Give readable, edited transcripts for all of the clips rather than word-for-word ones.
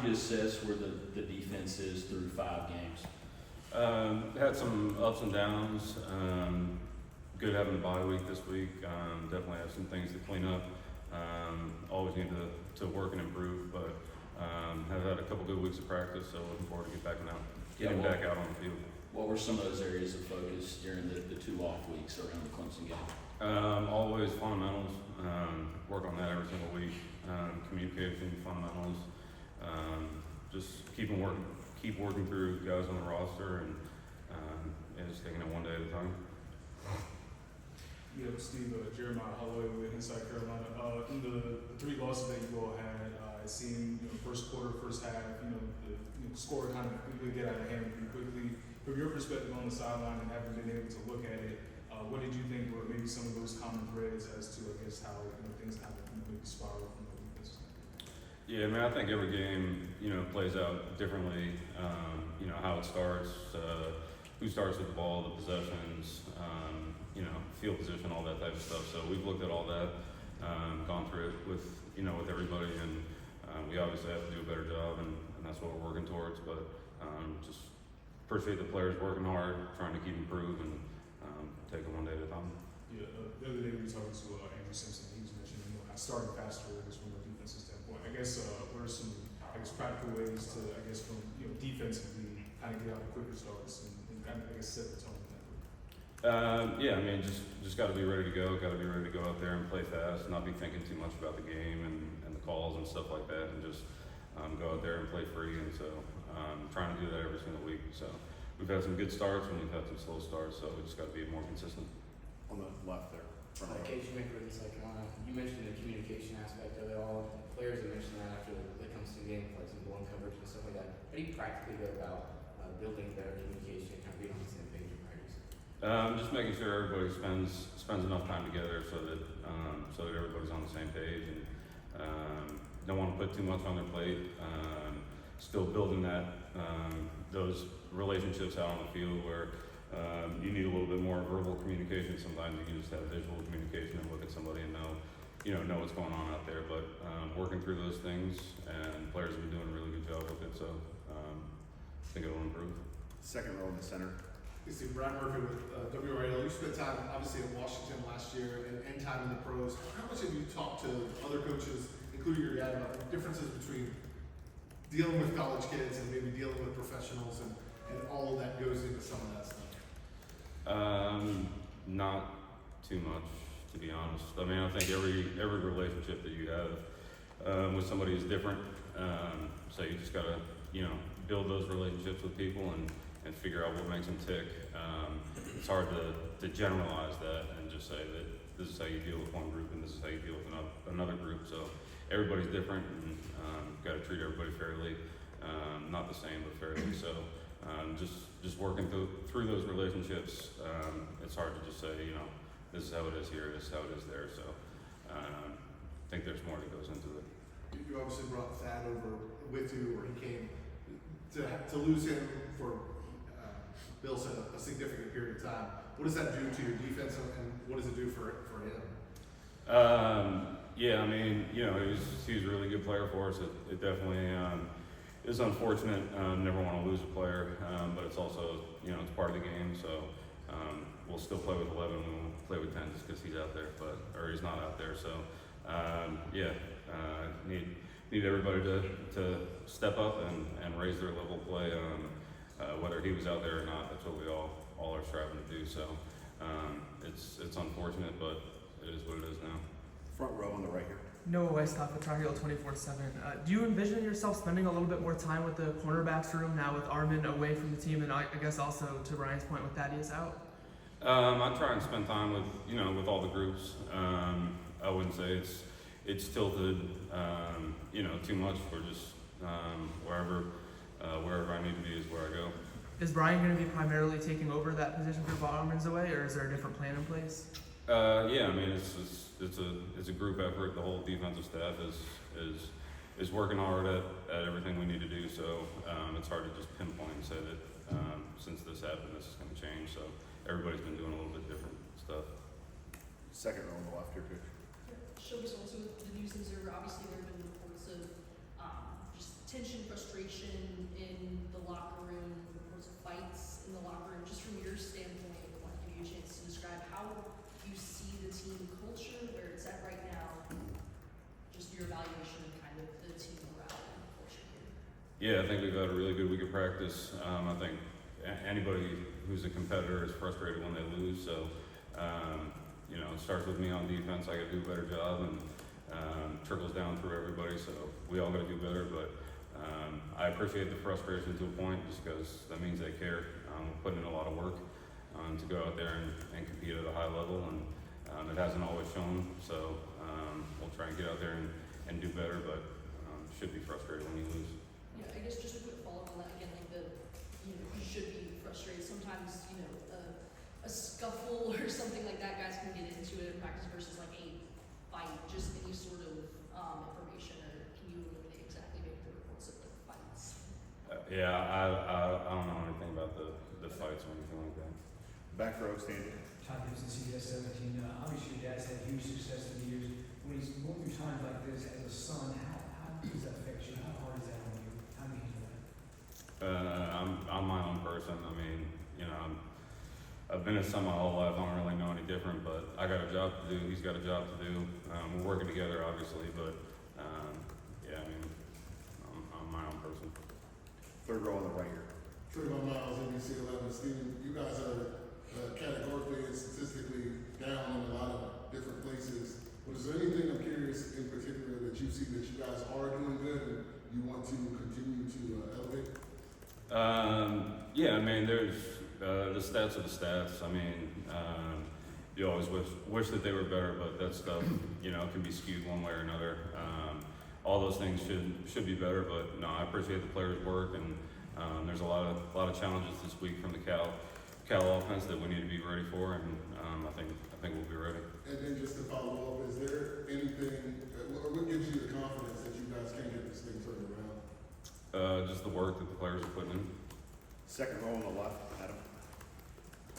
you assess where the defense is through 5 games? Had some ups and downs. Good having a bye week this week. Definitely have some things to clean up. Always need to work and improve, but have had a couple good weeks of practice, so looking forward to getting back out on the field. What were some of those areas of focus during the 2 off weeks around the Clemson game? Always fundamentals. Work on that every single week. Communication, fundamentals. Just keep working through guys on the roster and just taking it one day at a time. Yeah, Steve, Jeremiah Holloway with Inside Carolina. In the 3 losses that you all had, it seemed first quarter, first half, the score kind of quickly get out of hand pretty quickly. From your perspective on the sideline and having been able to look at it, what did you think were maybe some of those common threads as to, I guess, how things kind of maybe spiral from the defense? Yeah, I mean, I think every game, plays out differently. How it starts, who starts with the ball, the possessions, field position, all that type of stuff. So we've looked at all that, gone through it with everybody, and we obviously have to do a better job, and that's what we're working towards. But just appreciate the players working hard, trying to keep improving, and take it one day at a time. Yeah, the other day we were talking to Andrew Simpson. He was mentioning starting faster, I guess, from a defensive standpoint. I guess what are some practical ways to from defensively kind of get out the quicker starts and kind of set the tone. Yeah, I mean, just got to be ready to go. Got to be ready to go out there and play fast, not be thinking too much about the game and the calls and stuff like that, and just go out there and play free. And so, trying to do that every single week. So, we've had some good starts and we've had some slow starts. So we just got to be more consistent. On the left there. Casey McRae's you mentioned the communication aspect of it all. Players have mentioned that after the Clemson game, like some blown coverage and stuff like that. How do you practically go about building better communication and kind of being on the same page in practice? Just making sure everybody spends enough time together so that everybody's on the same page, and don't want to put too much on their plate. Still building those relationships out on the field where you need a little bit more verbal communication. Sometimes you can just have visual communication and look at somebody and know what's going on out there. But working through those things, and players have been doing a really good job with it. So I think it'll improve. Second row in the center. You see Brian Murphy with WRL. You spent time obviously in Washington last year and time in the pros. How much have you talked to other coaches, including your dad, about the differences between dealing with college kids and maybe dealing with professionals and all of that goes into some of that stuff? Not too much, to be honest. I mean, I think every relationship that you have with somebody is different. So you just gotta, build those relationships with people and figure out what makes them tick. It's hard to generalize that and just say that this is how you deal with one group and this is how you deal with another group. So everybody's different, and got to treat everybody fairly. Not the same, but fairly. So just working through those relationships. It's hard to just say, this is how it is here, this is how it is there. So I think there's more that goes into it. You obviously brought Thad over with you, or he came to lose him for Bill said a significant period of time. What does that do to your defense, and what does it do for him? Yeah, I mean, he was a really good player for us. It definitely is unfortunate. Never want to lose a player, but it's also, it's part of the game. So we'll still play with 11. We won't play with 10 just because he's out there, or he's not out there. So need everybody to step up and raise their level of play. Whether he was out there or not, that's what we all are striving to do. So it's unfortunate, but it is what it is now. Front row on the right here. Noah Weisskopf with Tar Heel 24/7. Do you envision yourself spending a little bit more time with the cornerbacks room now with Armin away from the team, and I guess also to Ryan's point with Thaddeus out? I try and spend time with with all the groups. I wouldn't say it's tilted too much. We're just wherever I need to be is where I go. Is Brian going to be primarily taking over that position for Armin's away, or is there a different plan in place? Yeah, I mean it's a group effort. The whole defensive staff is working hard at everything we need to do. So it's hard to just pinpoint and say that since this happened, this is going to change. So everybody's been doing a little bit different stuff. Second row on the left here, Coach. Show us also with the news observer. Obviously, there have been reports of just tension, frustration locker room, reports of fights in the locker room. Just from your standpoint, I want to give you a chance to describe how you see the team culture, where it's at right now, just your evaluation of kind of the team morale and culture here. Yeah, I think we've had a really good week of practice. I think anybody who's a competitor is frustrated when they lose. So, you know, it starts with me on defense. I got to do a better job, and trickles down through everybody. So we all got to do better. But I appreciate the frustration to a point, just because that means they care. We're putting in a lot of work to go out there and compete at a high level, and it hasn't always shown. So we'll try and get out there and do better, but should be frustrated when you lose. Yeah, I guess just a quick follow-up on that again, like you should be frustrated. Sometimes, a scuffle or something like that, guys can get into it in practice versus like a fight. Just any sort of information, or can you eliminate exactly maybe the reports of the fights? Yeah, I don't know anything about the fights or anything like that. Back row, standing. Todd Gibson, CBS 17. Obviously, your dad's had huge success through the years. When he's going through times like this as a son, how does that affect you? How hard is that on you? How do you handle that? I'm my own person. I mean, you know, I've been a son my whole life. I don't really know any different, but I got a job to do. He's got a job to do. We're working together, obviously, but yeah, I mean, I'm my own person. Third row on the right here. Trayvon Miles, NBC 11. Steven, you guys are categorically and statistically down in a lot of different places. But is there anything, I'm curious, in particular that you see that you guys are doing good and you want to continue to elevate? Yeah, I mean, there's the stats are the stats. I mean, you always wish that they were better, but that stuff, you know, can be skewed one way or another. All those things should be better, but no, I appreciate the players' work, and there's a lot of challenges this week from the Cal offense that we need to be ready for, and I think we'll be ready. And then just to follow up, is there anything, or what gives you the confidence that you guys can get this thing turned around? Just the work that the players are putting in. Second row on the left, Adam.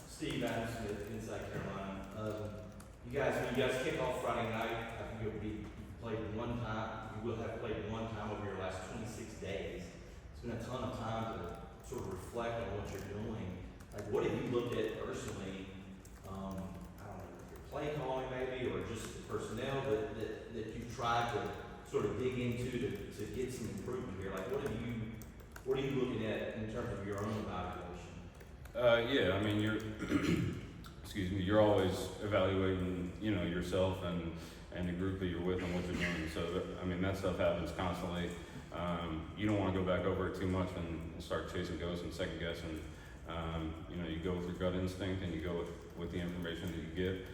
Steve Adams Smith, Inside Carolina. You guys kick off Friday night. I think you played one time. You will have played one time over your last 26 days. It's been a ton of time to sort of reflect on what you're doing. Like, what have you looked at personally? I don't know, your play calling maybe, or just the personnel that you tried to sort of dig into to get some improvement here. Like, what are you looking at in terms of your own evaluation? Yeah, I mean, you're always evaluating, you know, yourself and the group that you're with and what you're doing. So, I mean, that stuff happens constantly. You don't want to go back over it too much and start chasing ghosts and second guessing. You know, you go with your gut instinct and you go with the information that you get.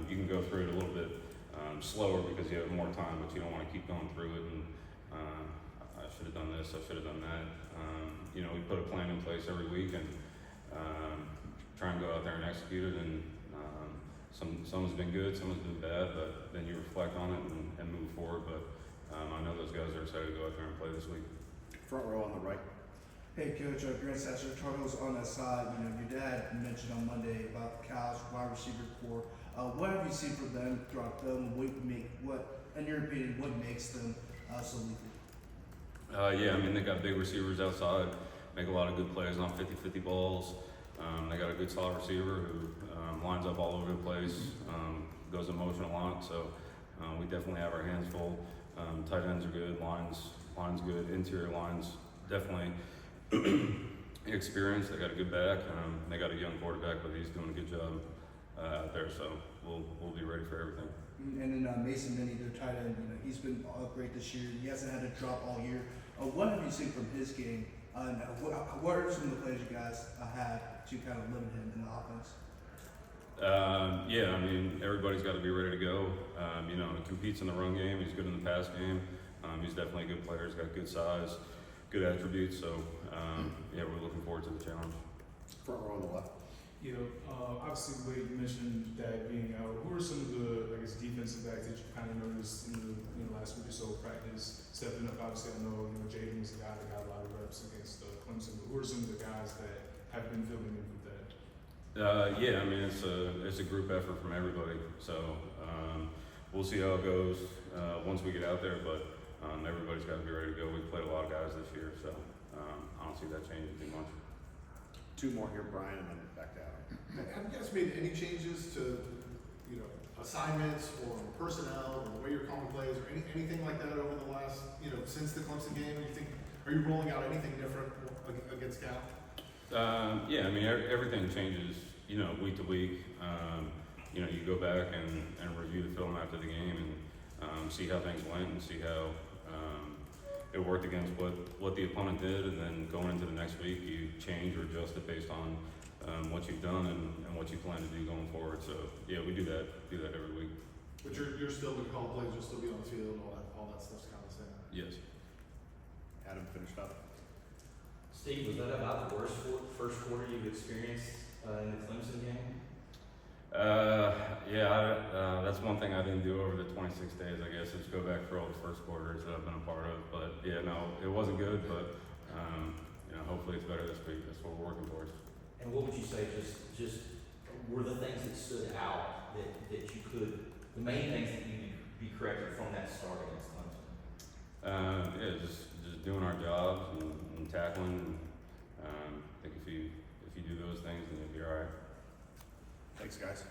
You can go through it a little bit slower because you have more time, but you don't want to keep going through it and I should have done this, I should have done that. You know, we put a plan in place every week and try and go out there and execute it, and some has been good, some has been bad, but then you reflect on it and move forward. But I know those guys are excited to go out there and play this week. Front row on the right. Hey Coach, Grant Sasser, Charles on that side. You know, your dad mentioned on Monday about the Cal's wide receiver core. What have you seen from them throughout them? What, in your opinion, what makes them so lethal? Yeah, I mean, they got big receivers outside, make a lot of good plays on 50-50 balls. They got a good solid receiver who lines up all over the place, goes in motion a lot. So we definitely have our hands full. Tight ends are good, lines good, interior lines definitely experienced. They got a good back. They got a young quarterback, but he's doing a good job out there. So we'll be ready for everything. And then Mason Minnie, their tight end, you know, he's been great this year. He hasn't had a drop all year. What have you seen from his game? And what are some of the plays you guys have to kind of limit him in the offense? Yeah, I mean, everybody's got to be ready to go. You know, he competes in the run game. He's good in the pass game. He's definitely a good player. He's got good size, good attributes. So, yeah, we're looking forward to the challenge. Front row on the left. You know, obviously, Wade, you mentioned that being out. Who are some of the, I guess, defensive backs that you kind of noticed in the last week or so of practice stepping up? Obviously, I know Jaden was a guy that got a lot of reps against Clemson. But who are some of the guys that have been filling in with that? Yeah, I mean, it's a group effort from everybody. So we'll see how it goes once we get out there. But everybody's got to be ready to go. We've played a lot of guys this year, so I don't see that changing too much. Two more here, Brian, and then back to Adam. Have you guys made any changes to, assignments or personnel or the way you're calling plays or anything like that over the last, since the Clemson game? Are you rolling out anything different against Cal? Yeah, I mean, everything changes, week to week. You go back and review the film after the game and see how things went and see how it worked against what the opponent did, and then going into the next week, you change or adjust it based on what you've done and what you plan to do going forward. So yeah, we do that every week. But you're still going to call plays, you'll still be on the field, all that stuff's kind of the same. Yes. Adam finished up. Steve, was that about the worst first quarter you've experienced in the Clemson game? Yeah, that's one thing I didn't do over the 26 days, I guess, is go back for all the first quarters that I've been a part of. But yeah, no, it wasn't good, but hopefully it's better this week. That's what we're working towards. And what would you say just were the things that stood out that you could, the main things that you could be corrected from that start against Clemson? Yeah, just doing our jobs and tackling. I think if you do those things, then you'll be all right. Thanks, guys.